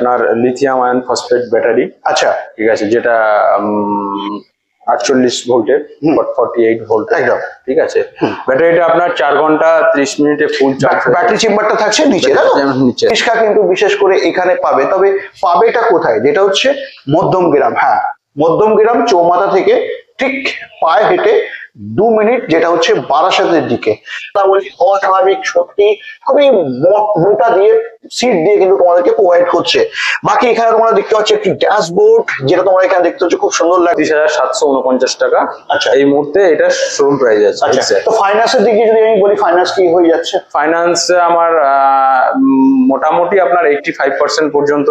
আপনার lithium ion phosphate battery. আচ্ছা, ঠিক আছে, যেটা 48 ভোল্টের 48 ভোল্ট একদম। ঠিক আছে, ব্যাটারিটা আপনার 4 ঘন্টা 30 মিনিটে ফুল চার্জ। ব্যাটারি চেম্বারটা থাকছে নিচে, নিচে রিক্সা কিন্তু বিশেষ করে এখানে পাবে। তবে পাবেটা কোথায়? যেটা হচ্ছে মধ্যমগ্রাম। হ্যাঁ, মধ্যমগ্রাম চৌমাথা থেকে ঠিক পায়ে হেঁটে 2 মিনিট, যেটা হচ্ছে বারাসাতের দিকে। তা বলি অস্বাভাবিক সত্যি, খুবই মোটা দিয়ে সিট দিয়ে কিন্তু তোমাদেরকে প্রোভাইড করছে। বাকি এখানে তোমরা দেখতে পাচ্ছ একটি ড্যাশবোর্ড, যেটা তোমরা এখানে দেখতে পাচ্ছ, খুব সুন্দর লাগে। 30,749 টাকা। আচ্ছা, এই মুহূর্তে এটা শোরুম প্রাইস আছে। আচ্ছা, তো ফাইন্যান্সের দিকে যদি আমি বলি, ফাইন্যান্স কি হয়ে যাচ্ছে? ফাইন্যান্স আমার মোটামুটি আপনার 85% পর্যন্ত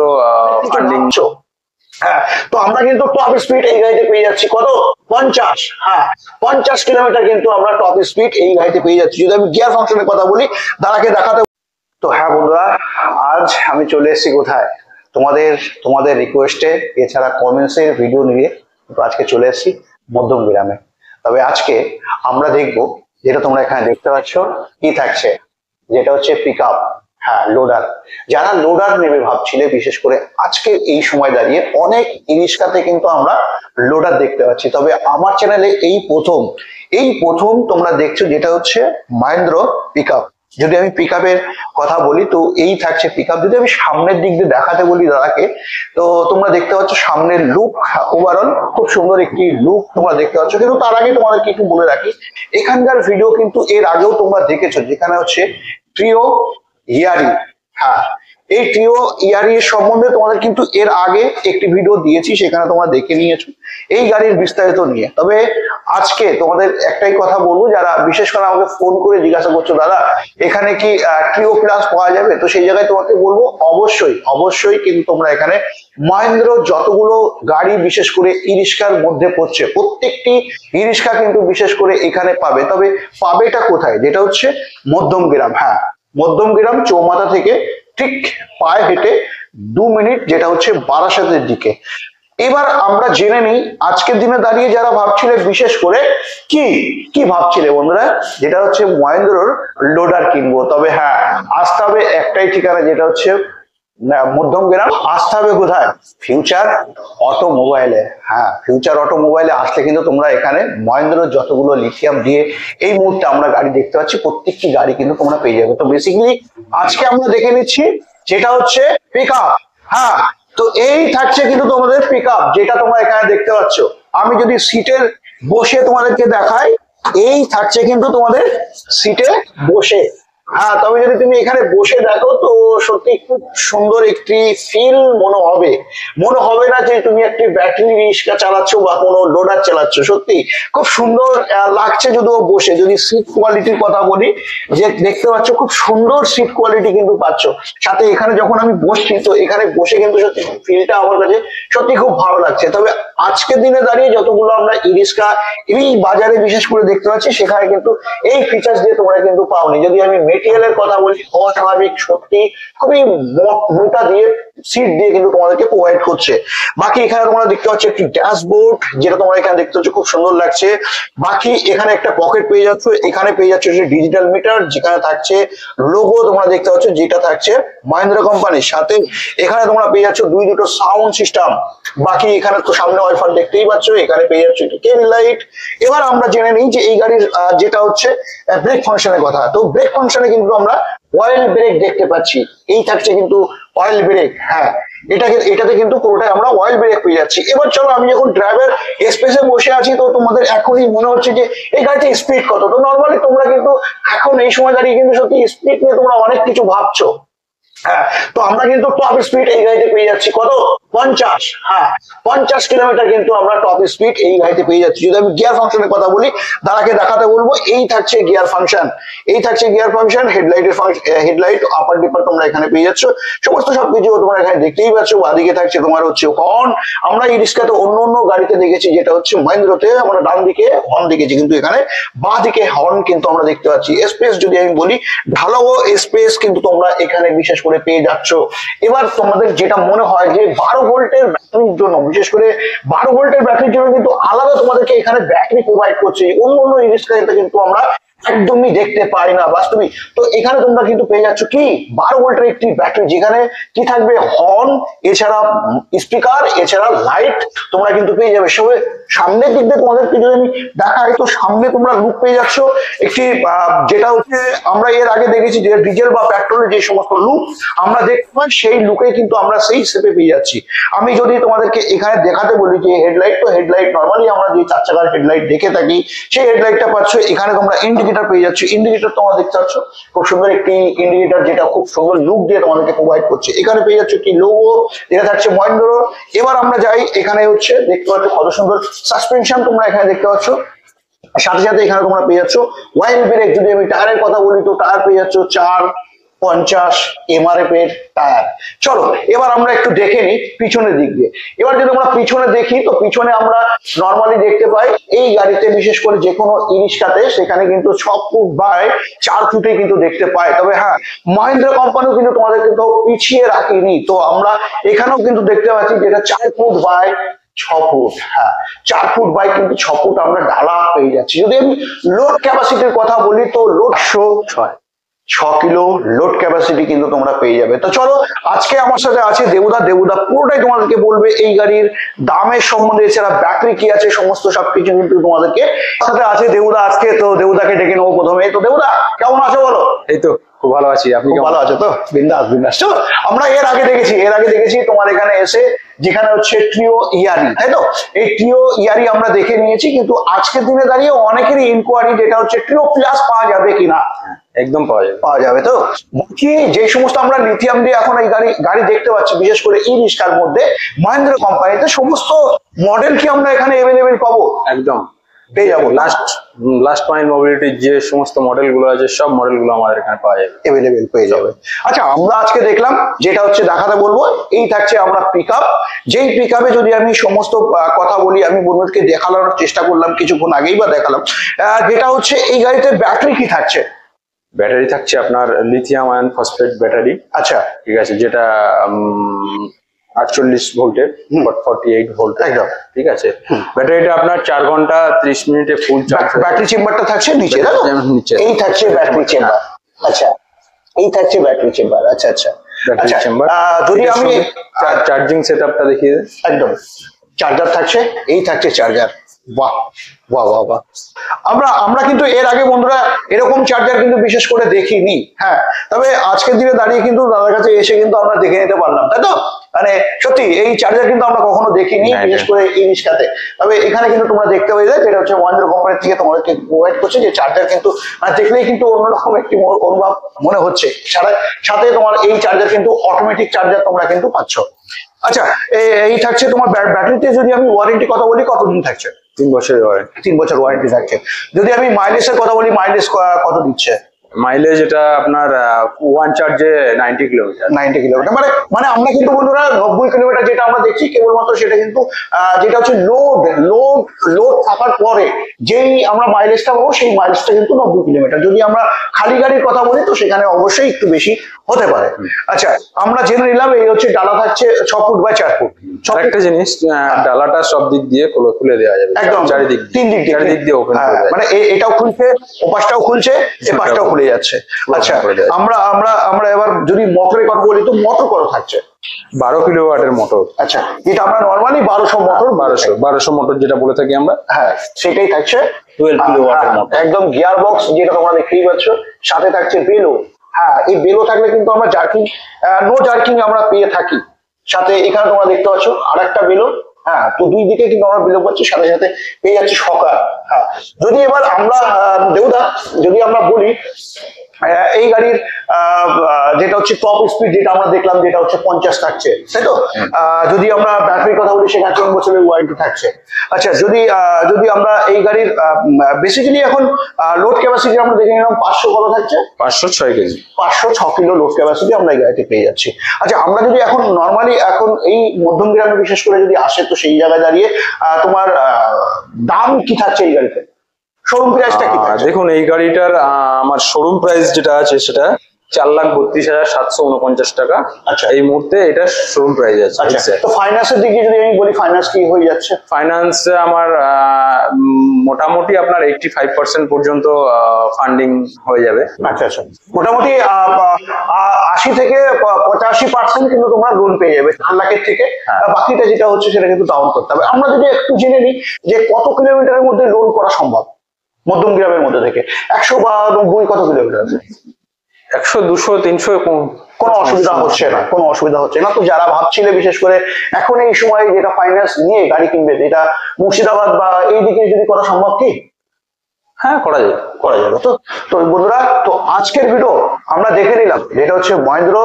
ফান্ডিং। হ্যাঁ, তো আমরা কিন্তু টপ স্পিড এই গাড়িতে পেয়ে যাচ্ছি কত? 50। হ্যাঁ, 50 কিলোমিটার কিন্তু আমরা টপ স্পিড এই গাড়িতে পেয়ে যাচ্ছি। যদি আমি গিয়ার ফাংশনের কথা বলি, দাঁড়াকে দেখাতে। তো হ্যাঁ বন্ধুরা, আজ আমি চলে এসেছি কোথায়? তোমাদের রিকোয়েস্টে, এছাড়া কমেন্টসের ভিডিও নিয়ে আজকে চলে এসেছি মধ্যমগ্রামে। তবে আজকে আমরা দেখবো, যেটা তোমরা এখানে দেখতে পাচ্ছ কি থাকছে, যেটা হচ্ছে পিক আপ। হ্যাঁ, লোডার। যারা লোডার নেবে ভাবছিলে, বিশেষ করে আজকে এই সময় দাঁড়িয়ে অনেক ই-রিক্সাতে কিন্তু আমরা লোডার দেখতে পাচ্ছি। তবে আমার চ্যানেলে এই প্রথম তোমরা দেখছো, যেটা হচ্ছে মহেন্দ্র পিক আপ। যদি আমি পিক আপের কথা বলি, তো এই থাকছে পিক আপ। যদি আমি সামনের দিক দিয়ে দেখাতে বলি দাদাকে, তো তোমরা দেখতে পাচ্ছ সামনের লুক, ওভারঅল খুব সুন্দর একটি লুক তোমরা দেখতে পাচ্ছ। কিন্তু তার আগে তোমাদেরকে একটু বলে রাখি, এখানকার ভিডিও কিন্তু এর আগেও তোমরা দেখেছো, যেখানে হচ্ছে ট্রিও ইয়ারি। হ্যাঁ, এই ট্রিও ইয়ারি সম্বন্ধে তোমাদের কিন্তু এর আগে একটি ভিডিও দিয়েছি, সেখানে তোমরা দেখে নিয়েছো এই গাড়ির বিস্তারিত নিয়ে। তবে আজকে তোমাদের একটাই কথা বলবো, যারা বিশেষ করে আমাকে ফোন করে জিজ্ঞাসা করছো, দাদা এখানে কি ট্রিও প্লাস পাওয়া যাবে, তো সেই জায়গায় তোমাকে বলবো অবশ্যই কিন্তু তোমরা এখানে মহেন্দ্র যতগুলো গাড়ি বিশেষ করে ই-রিক্সার মধ্যে পড়ছে, প্রত্যেকটি ই-রিক্সা কিন্তু বিশেষ করে এখানে পাবে। তবে পাবেটা কোথায়? যেটা হচ্ছে মধ্যমগ্রাম। হ্যাঁ, মধ্যমগ্রাম চৌমাথা থেকে ঠিক পায়ে হেঁটে 2 মিনিট, যেটা হচ্ছে বারাসাতের দিকে। এবার আমরা জেনে নিই, আজকের দিনে দাঁড়িয়ে যারা ভাবছিলে, বিশেষ করে কি ভাবছিলে বন্ধুরা, যেটা হচ্ছে মহেন্দ্রর লোডার কিনবো। তবে হ্যাঁ, আসতে হবে একটাই ঠিকানা, যেটা হচ্ছে মধ্যমগ্রাম। আসতে হবে কোথায়? ফিউচার অটোমোবাইলে। হ্যাঁ, ফিউচার অটোমোবাইলে আসলে কিন্তু তোমরা এখানে মহেন্দ্রর যতগুলো লিথিয়াম দিয়ে এই মুহূর্তে আমরা গাড়ি দেখতে পাচ্ছি, প্রত্যেকটি গাড়ি কিন্তু তোমরা পেয়ে যাবে। তো বেসিক্যালি আজকে আমরা দেখে নিচ্ছি, যেটা হচ্ছে পিক আপ। হ্যাঁ, তো এই থাকছে কিন্তু তোমাদের পিক আপ, যেটা তোমরা এখানে দেখতে পাচ্ছ। আমি যদি সিটের বসে তোমাদেরকে দেখাই, এই থাকছে কিন্তু তোমাদের সিটে বসে। হ্যাঁ, তবে যদি তুমি এখানে বসে দেখো, তো সত্যি খুব সুন্দর একটি ফিল মনে হবে না যে তুমি একটি ব্যাটারি রিক্সা চালাচ্ছ বা কোনো লোডার চালাচ্ছ। সত্যি খুব সুন্দর লাগছে যদিও বসে। যদি সিট কোয়ালিটির কথা বলি, যে দেখতে পাচ্ছ খুব সুন্দর সিট কোয়ালিটি কিন্তু পাচ্ছ। সাথে এখানে যখন আমি বসছি, তো এখানে বসে কিন্তু সত্যি ফিলটা আমার কাছে সত্যি খুব ভালো লাগছে। তবে আজকের দিনে দাঁড়িয়ে যতগুলো আমরা ই-রিক্সা এই বাজারে বিশেষ করে দেখতে পাচ্ছি, সেখানে কিন্তু এই ফিচার্স দিয়ে তোমরা কিন্তু পাওনি। যদি আমি মেটেরিয়ালের কথা বলি, অস্বাভাবিক সত্যি, খুবই মোটা দিয়ে সিট দিয়ে কিন্তু তোমাদেরকে প্রোভাইড করছে। বাকি এখানে তোমরা দেখতে পাচ্ছ একটি ড্যাশবোর্ড, যেটা তোমরা এখানে দেখতে পাচ্ছ, খুব সুন্দর লাগছে। বাকি এখানে একটা পকেট পেয়ে যাচ্ছ, এখানে পেয়ে যাচ্ছ ডিজিটাল মিটার, যেখানে থাকছে লোগো তোমরা দেখতে পাচ্ছ, যেটা থাকছে মহেন্দ্র কোম্পানির সাথে। এখানে তোমরা পেয়ে যাচ্ছ দুটো সাউন্ড সিস্টেম। বাকি এখানে তো সামনে ওয়াইফাই দেখতেই পাচ্ছ, এখানে পেয়ে যাচ্ছ টেল লাইট। এবার আমরা জেনে নিই যে এই গাড়ির যেটা হচ্ছে ব্রেক ফাংশনের কথা। তো ব্রেক ফাংশনে কিন্তু আমরা অয়েল ব্রেক দেখতে পাচ্ছি, এই থাকছে কিন্তু অয়েল ব্রেক। হ্যাঁ, এটাতে কিন্তু পুরোটাই আমরা অয়েল ব্রেক পেয়ে যাচ্ছি। এবার চলো, আমি যখন ড্রাইভার স্পেসে বসে আছি, তো তোমাদের এখনই মনে হচ্ছে যে এই গাড়িতে স্পিড কত। তো নর্মালি তোমরা কিন্তু এখন এই সময় দাঁড়িয়ে কিন্তু সত্যি স্পিড নিয়ে তোমরা অনেক কিছু ভাবছো। হ্যাঁ, তো আমরা কিন্তু টপ স্পিড এই গাড়িতে পেয়ে যাচ্ছি কত? 50। হ্যাঁ, 50 কিলোমিটার কিন্তু আমরা টপ স্পিড এই গাড়িতে পেয়ে যাচ্ছি। যদি আমি গিয়ার ফাংশনের কথা বলি, দাদাকে দেখাতে বলবো, এই থাকছে গিয়ার ফাংশন। হেডলাইট আপার ডিপার তোমরা এখানে পেয়ে যাচ্ছ। সমস্ত সবকিছু তোমরা এখানে দেখতেই পাচ্ছ। বাদিকে থাকছে তোমার হচ্ছে হর্ন। আমরা এই রিক্সাতে অন্য গাড়িতে দেখেছি, যেটা হচ্ছে মহেন্দ্রতে আমরা ডান দিকে হর্ন দেখেছি, কিন্তু এখানে বাঁ দিকে হর্ন কিন্তু আমরা দেখতে পাচ্ছি। স্পেস যদি আমি বলি, ঢালাও স্পেস কিন্তু তোমরা এখানে বিশেষ করে পেয়ে যাচ্ছ। এবার তোমাদের যেটা মনে হয় যে 12 ভোল্টের ব্যাটারির জন্য, বিশেষ করে 12 ভোল্টের ব্যাটারির জন্য কিন্তু আলাদা তোমাদেরকে এখানে ব্যাটারি প্রোভাইড করছে। অন্য ই-রিক্সাতে কিন্তু আমরা একদমই দেখতে পাই না বাস্তবিক। তো এখানে তোমরা কিন্তু পেয়ে যাচ্ছ কি 12 ভোল্টের একটি ব্যাটারি, যেখানে কি থাকবে হর্ন, এছাড়া স্পিকার, এছাড়া লাইট তোমরা কিন্তু পেয়ে যাবে। সামনের দিক দিয়ে তোমাদেরকে যদি আমি দেখাই, তো সামনে তোমরা লুক পেয়ে যাচ্ছ একটি যেটা হচ্ছে আমরা এর আগে দেখেছি যে ডিজেল বা পেট্রোলের যে সমস্ত লুক আমরা দেখতে পাই, সেই লুকে কিন্তু আমরা সেই শেপে পেয়ে যাচ্ছি। আমি যদি তোমাদেরকে এখানে দেখাতে বলি যে হেডলাইট, তো হেডলাইট নর্মালি আমরা যে 4 চাকার হেডলাইট দেখে থাকি সেই হেডলাইটটা পাচ্ছ। এখানে তোমরা ইন্ডিকেটর পেয়ে যাচ্ছ, ইন্ডিকেটর তোমরা দেখতে পাচ্ছ খুব সুন্দর একটি ইন্ডিকেটর, যেটা খুব সুন্দর লুক দিয়ে তোমাদেরকে প্রোভাইড করছে। এখানে পেয়ে যাচ্ছ একটি লোগো, যেটা থাকছে মহেন্দ্র। এবার আমরা যাই, এখানে হচ্ছে দেখতে পাচ্ছ কত সুন্দর সাসপেনশন তোমরা এখানে দেখতে পাচ্ছ। সাথে সাথে এখানে তোমরা পেয়ে যাচ্ছ ওয়াইল ব্রেক। যদি আমি টায়ারের কথা বলি, তো টায়ার পেয়ে যাচ্ছ 450 MRF এর টায়ার। চলো এবার আমরা একটু দেখে নিই পিছনের দিক দিয়ে। এবার যদি আমরা পিছনে দেখি, তো পিছনে আমরা নর্মালি দেখতে পাই এই গাড়িতে, বিশেষ করে যে কোনো ই-রিক্সাতে, সেখানে কিন্তু 6 ফুট বাই 4 ফুটে কিন্তু দেখতে পাই। তবে হ্যাঁ, মহিন্দ্রা কোম্পানিও কিন্তু তোমাদের কিন্তু পিছিয়ে রাখিনি। তো আমরা এখানেও কিন্তু দেখতে পাচ্ছি যেটা 4 ফুট বাই 6 ফুট। হ্যাঁ, 4 ফুট বাই কিন্তু 6 ফুট আমরা ডালা পেয়ে যাচ্ছি। যদি আমি লোড ক্যাপাসিটির কথা বলি, তো লোড 6 কিলো লোড ক্যাপাসিটি কিন্তু তোমরা পেয়ে যাবে। তো চলো, আজকে আমার সাথে আছে দেবুদা। দেবুদা পুরোটাই তোমাদেরকে বলবে এই গাড়ির দামের সম্বন্ধে, এছাড়া ব্যাটারি কি আছে, সমস্ত সবকিছু কিন্তু তোমাদেরকে সাথে আছে দেবুদা আজকে। তো দেবুদাকে ডেকে নেবো প্রথমে। তো দেবুদা কেমন আছো বলো? এই তো খুব ভালো আছি, আপনি ভালো আছো তো? বিন্দাস বিন্দাস। চলো, আমরা এর আগে দেখেছি তোমার এখানে এসে, যেখানে হচ্ছে ট্রিও ইয়ারি, তাই তো? এই ট্রিও ইয়ারি আমরা দেখে নিয়েছি, কিন্তু আজকের দিনে দাঁড়িয়ে অনেকেরই ইনকোয়ারি যেটা হচ্ছে ট্রিও প্লাস পাওয়া যাবে কিনা। একদম পাওয়া যাবে তো বাকি যে সমস্ত আমরা লিথিয়াম দিয়ে এখন এই গাড়ি দেখতে পাচ্ছি, বিশেষ করে ই রিক্সার মধ্যে মহিন্দ্রা কোম্পানিতে সমস্ত মডেল কি আমরা এখানে অ্যাভেলেবেল পাবো? একদম পেয়ে যাবো। লাস্ট মাইল মোবিলিটির যে সমস্ত মডেল গুলো আছে, সব মডেল গুলো আমাদের এখানে পাওয়া যাবে, অ্যাভেলেবেল পেয়ে যাবে। আচ্ছা, আমরা আজকে দেখলাম যেটা হচ্ছে দেখাতে বলবো, এই থাকছে আমরা পিকআপ। যেই পিকআপে যদি আমি সমস্ত কথা বলি, আমি বন্ধুদেরকে দেখানোর চেষ্টা করলাম কিছুক্ষণ আগেই বা দেখালাম, যেটা হচ্ছে এই গাড়িতে ব্যাটারি কি থাকছে? ব্যাটারি থাকছে আপনার লিথিয়াম আয়ন ফসফেট ব্যাটারি। আচ্ছা, ঠিক আছে, যেটা 48 ভোল্টের 48 ভোল্ট একদম। ঠিক আছে, ব্যাটারিটা আপনার 4 ঘন্টা 30 মিনিটে ফুল চার্জ। ব্যাটারি চেম্বারটা থাকছে নিচে, তাই তো? এই থাকছে ব্যাটারি চেম্বার। আচ্ছা, এই থাকছে ব্যাটারি চেম্বার। আচ্ছা আচ্ছা, ব্যাটারি চেম্বার। যদি আমি চার্জিং সেটআপটা দেখিয়ে দেই। একদম, চার্জার থাকছে, এই থাকছে চার্জার। বাহ বাহ বাহ বাহ। আমরা কিন্তু এর আগে বন্ধুরা এরকম চার্জার কিন্তু বিশেষ করে দেখিনি। হ্যাঁ, তবে আজকের দিনে দাঁড়িয়ে কিন্তু দাদার কাছে এসে কিন্তু আমরা দেখে নিতে পারলাম, তাই তো? মানে সত্যি এই চার্জার কিন্তু আমরা কখনো দেখিনি, বিশেষ করে এই রিক্সাতে। তবে এখানে কিন্তু তোমরা দেখতে পেয়ে যায়, যেটা হচ্ছে মহিন্দ্রা কোম্পানি থেকে তোমাদেরকে প্রোভাইড করছে যে চার্জার, কিন্তু দেখলেই কিন্তু অন্যরকম একটি অনুভব মনে হচ্ছে। সাথে তোমার এই চার্জার কিন্তু অটোমেটিক চার্জার তোমরা কিন্তু পাচ্ছ। আচ্ছা, এই থাকছে তোমার ব্যাটারিতে। যদি আমি ওয়ারেন্টি কথা বলি, কতদিন থাকছে? 3 বছরের ওয়ারেন্টি। 3 বছর ওয়ারেন্টি থাকছে। যদি আমি মাইলেজের কথা বলি, মাইলেজ কত দিচ্ছে? মাইলেজ এটা আপনার ওয়ান চার্জে 90 কিলোমিটার। 90 কিলোমিটার, মানে আমরা কিন্তু বন্ধুরা 90 কিলোমিটার যেটা আমরা দেখছি, কেবলমাত্র সেটা কিন্তু যেটা হচ্ছে লোড থাকার পরে যেই আমরা মাইলেজটা পাবো, সেই মাইলেজটা কিন্তু 90 কিলোমিটার। যদি আমরা খালি গাড়ির কথা বলি, তো সেখানে অবশ্যই একটু বেশি হতে পারে। আচ্ছা, আমরা জেনে নিলাম এই হচ্ছে ডালা থাকছে 6 ফুট বাই 4 ফুট। একটা জিনিস, ডালাটা সব দিক দিয়ে খুলে দেওয়া যাবে, একদম চারিদিক দিয়ে ওপেন করে দেওয়া, মানে এটাও খুলছে, ওপাশটাও খুলছে, এপাশটাও খুলে যাচ্ছে। আচ্ছা, আমরা এবার যদি মোটরের কথা বলি, তো মোটর কত থাকছে? 12 কিলোওয়াটের মোটর। আচ্ছা, যেটা আমরা নরমালি 1200 মোটর, 1200 মোটর যেটা বলে থাকি আমরা, হ্যাঁ সেটাই থাকছে। 12 কিলোওয়াটের মোটর, একদম গিয়ার বক্স, যেটা তোমরা দেখতেই পাচ্ছ। সাথে থাকছে বেলো। হ্যাঁ, এই বেলো থাকলে কিন্তু আমরা জার্কিং, নো জার্কিং আমরা পেয়ে থাকি। সাথে এখানে তোমরা দেখতে পাচ্ছ আর একটা বেলো। হ্যাঁ, তো দুই দিকে কিন্তু আমরা বেলো পাচ্ছি, সাথে সাথে পেয়ে যাচ্ছি সকার। হ্যাঁ, যদি এবার আমরা দেবুদা যদি আমরা বলি, এই গাড়ির যেটা হচ্ছে টপ স্পিড, যেটা আমরা দেখলাম, যেটা হচ্ছে 50 থাকছে, তাই তো? যদি আমরা ব্যাটারির কথা বলি, সেখানে 3 বছরের ওয়ারেন্টি থাকছে। আচ্ছা, যদি আমরা এই গাড়ির বেসিক্যালি এখন লোড ক্যাপাসিটি আমরা দেখে নিলাম, 500 কত থাকছে? 506 কেজি, 506 কিলো লোড ক্যাপাসিটি আমরা এই গাড়িতে পেয়ে যাচ্ছি। আচ্ছা, আমরা যদি এখন নর্মালি এখন এই মধ্যম গ্রামে বিশেষ করে যদি আসে, তো সেই জায়গায় দাঁড়িয়ে তোমার দাম কি থাকছে এই গাড়িতে? শোরুম প্রাইসটা কি থাকছে? দেখুন, এই গাড়িটার আমার শোরুম প্রাইস যেটা আছে, সেটা 4,32,749 টাকা। আচ্ছা। এই মুহূর্তে এটা শোরুম প্রাইস আছে। আচ্ছা, তো ফাইন্যান্সের দিকে যদি আমি বলি, ফাইন্যান্স কি হয়ে যাচ্ছে? ফাইন্যান্স আমার মোটামুটি আপনার 85% পর্যন্ত ফান্ডিং হয়ে যাবে। আচ্ছা আচ্ছা, মোটামুটি 80 থেকে 85% কিন্তু তোমরা লোন পেয়ে যাবে 4 লাখের থেকে। আর বাকিটা যেটা হচ্ছে সেটা কিন্তু ডাউন করতে হবে। আমরা যদি একটু জেনে নিই যে কত কিলোমিটারের মধ্যে লোন করা সম্ভব মধ্যম গ্রামের মধ্যে থেকে? 100 বা 90 কত কিলোমিটার আছে? 100, 200, 300 কোনো অসুবিধা হচ্ছে না, কোনো অসুবিধা হচ্ছে না। তো যারা ভাবছিলে বিশেষ করে এখন এই সময় যেটা ফাইন্যান্স নিয়ে গাড়ি কিনবে, যেটা মুর্শিদাবাদ বা এই দিকে যদি করা সম্ভব কি? হ্যাঁ, করা যাবে। করা যাবে। তো তো বন্ধুরা, তো আজকের ভিডিও আমরা দেখে নিলাম যেটা হচ্ছে মহেন্দ্র,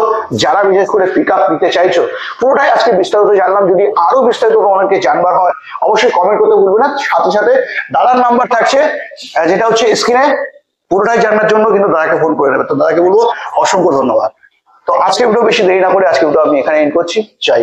যারা বিশেষ করে পিক আপ নিতে চাইছো, পুরোটাই আজকে বিস্তারিত জানলাম। যদি আরো বিস্তারিত অনেকে জানবার হয় অবশ্যই কমেন্ট করতে ভুলবে না। সাথে সাথে দাদার নাম্বার থাকছে যেটা হচ্ছে স্ক্রিনে, পুরোটাই জানার জন্য কিন্তু দাদাকে ফোন করে নেবে। তো দাদাকে বলবো অসংখ্য ধন্যবাদ। তো আজকে ভিডিও বেশি দেরি না করে আজকে ভিডিও আমি এখানে এন্ড করছি। চাই